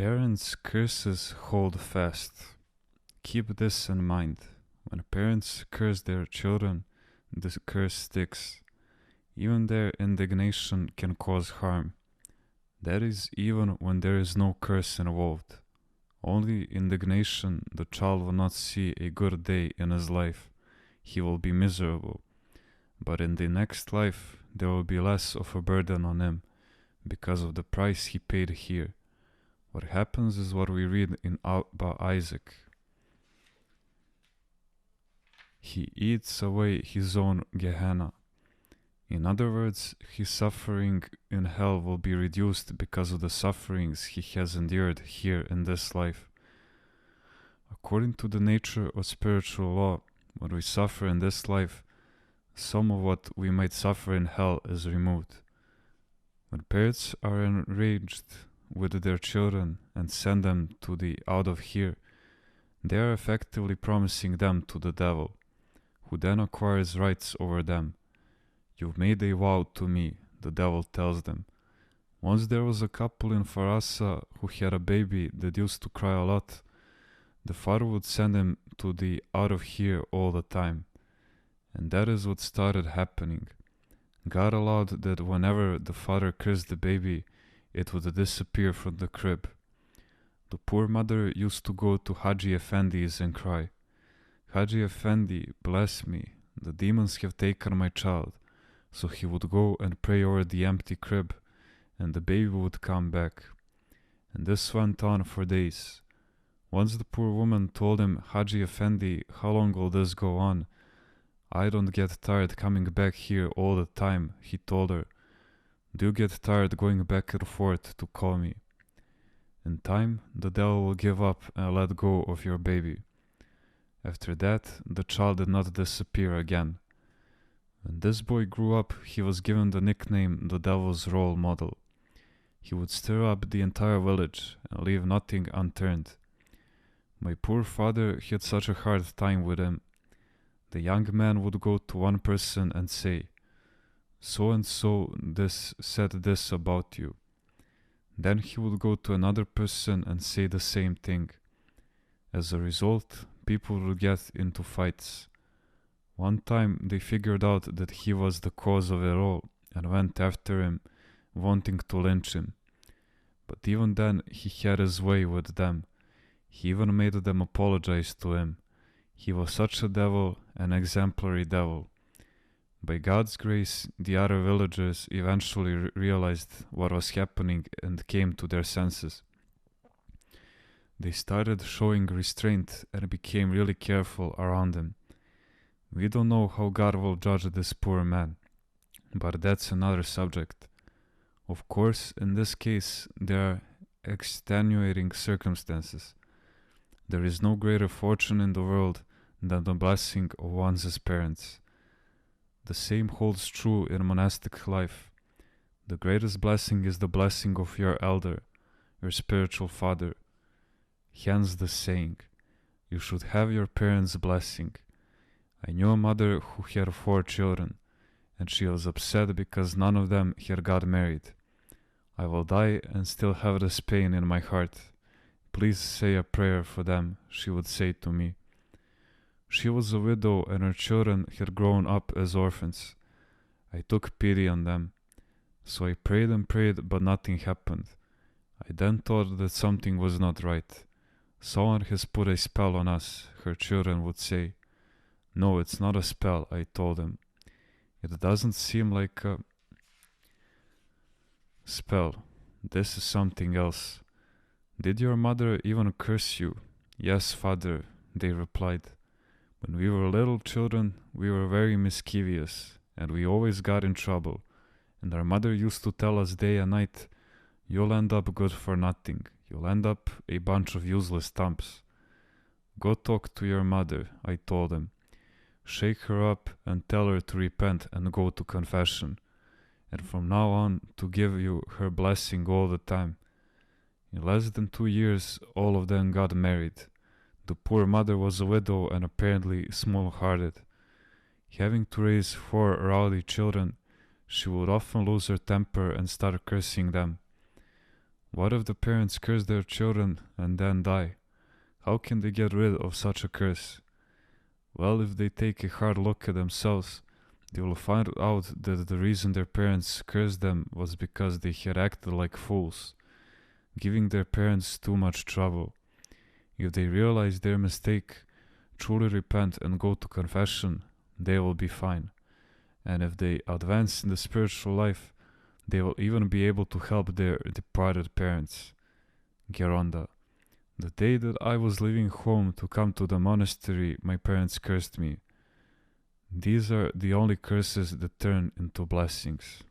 Parents' curses hold fast. Keep this in mind. When parents curse their children, the curse sticks. Even their indignation can cause harm. That is even when there is no curse involved. Only indignation, the child will not see a good day in his life. He will be miserable. But in the next life, there will be less of a burden on him because of the price he paid here. What happens is what we read in about Isaac. He eats away his own Gehenna. In other words, his suffering in hell will be reduced because of the sufferings he has endured here in this life. According to the nature of spiritual law, when we suffer in this life, some of what we might suffer in hell is removed. When parents are enraged with their children and send them to the out of here, they are effectively promising them to the devil, who then acquires rights over them. You've made a vow to me, the devil tells them. Once there was a couple in Farasa who had a baby that used to cry a lot. The father would send him to the out of here all the time. And that is what started happening. God allowed that whenever the father cursed the baby, it would disappear from the crib. The poor mother used to go to Haji Effendi's and cry, Haji Effendi, bless me, the demons have taken my child. So he would go and pray over the empty crib, and the baby would come back. And this went on for days. Once the poor woman told him, Haji Effendi, how long will this go on? I don't get tired coming back here all the time, he told her. Do you get tired going back and forth to call me? In time, the devil will give up and let go of your baby. After that, the child did not disappear again. When this boy grew up, he was given the nickname the devil's role model. He would stir up the entire village and leave nothing unturned. My poor father had such a hard time with him. The young man would go to one person and say, so and so this said this about you. Then he would go to another person and say the same thing. As a result, people would get into fights. One time they figured out that he was the cause of it all and went after him, wanting to lynch him. But even then he had his way with them. He even made them apologize to him. He was such a devil, an exemplary devil. By God's grace, the other villagers eventually realized what was happening and came to their senses. They started showing restraint and became really careful around him. We don't know how God will judge this poor man, but that's another subject. Of course, in this case, there are extenuating circumstances. There is no greater fortune in the world than the blessing of one's parents. The same holds true in monastic life. The greatest blessing is the blessing of your elder, your spiritual father. Hence the saying, you should have your parents' blessing. I knew a mother who had 4 children, and she was upset because none of them had got married. I will die and still have this pain in my heart. Please say a prayer for them, she would say to me. She was a widow and her children had grown up as orphans. I took pity on them. So I prayed and prayed, but nothing happened. I then thought that something was not right. Someone has put a spell on us, her children would say. No, it's not a spell, I told them. It doesn't seem like a spell. This is something else. Did your mother even curse you? Yes, father, they replied. When we were little children, we were very mischievous, and we always got in trouble. And our mother used to tell us day and night, you'll end up good for nothing. You'll end up a bunch of useless stumps. Go talk to your mother, I told them. Shake her up and tell her to repent and go to confession, and from now on to give you her blessing all the time. In less than 2 years, all of them got married. The poor mother was a widow and apparently small-hearted. Having to raise 4 rowdy children, she would often lose her temper and start cursing them. What if the parents curse their children and then die? How can they get rid of such a curse? Well, if they take a hard look at themselves, they will find out that the reason their parents cursed them was because they had acted like fools, giving their parents too much trouble. If they realize their mistake, truly repent and go to confession, they will be fine. And if they advance in the spiritual life, they will even be able to help their departed parents. Geronda. The day that I was leaving home to come to the monastery, my parents cursed me. These are the only curses that turn into blessings.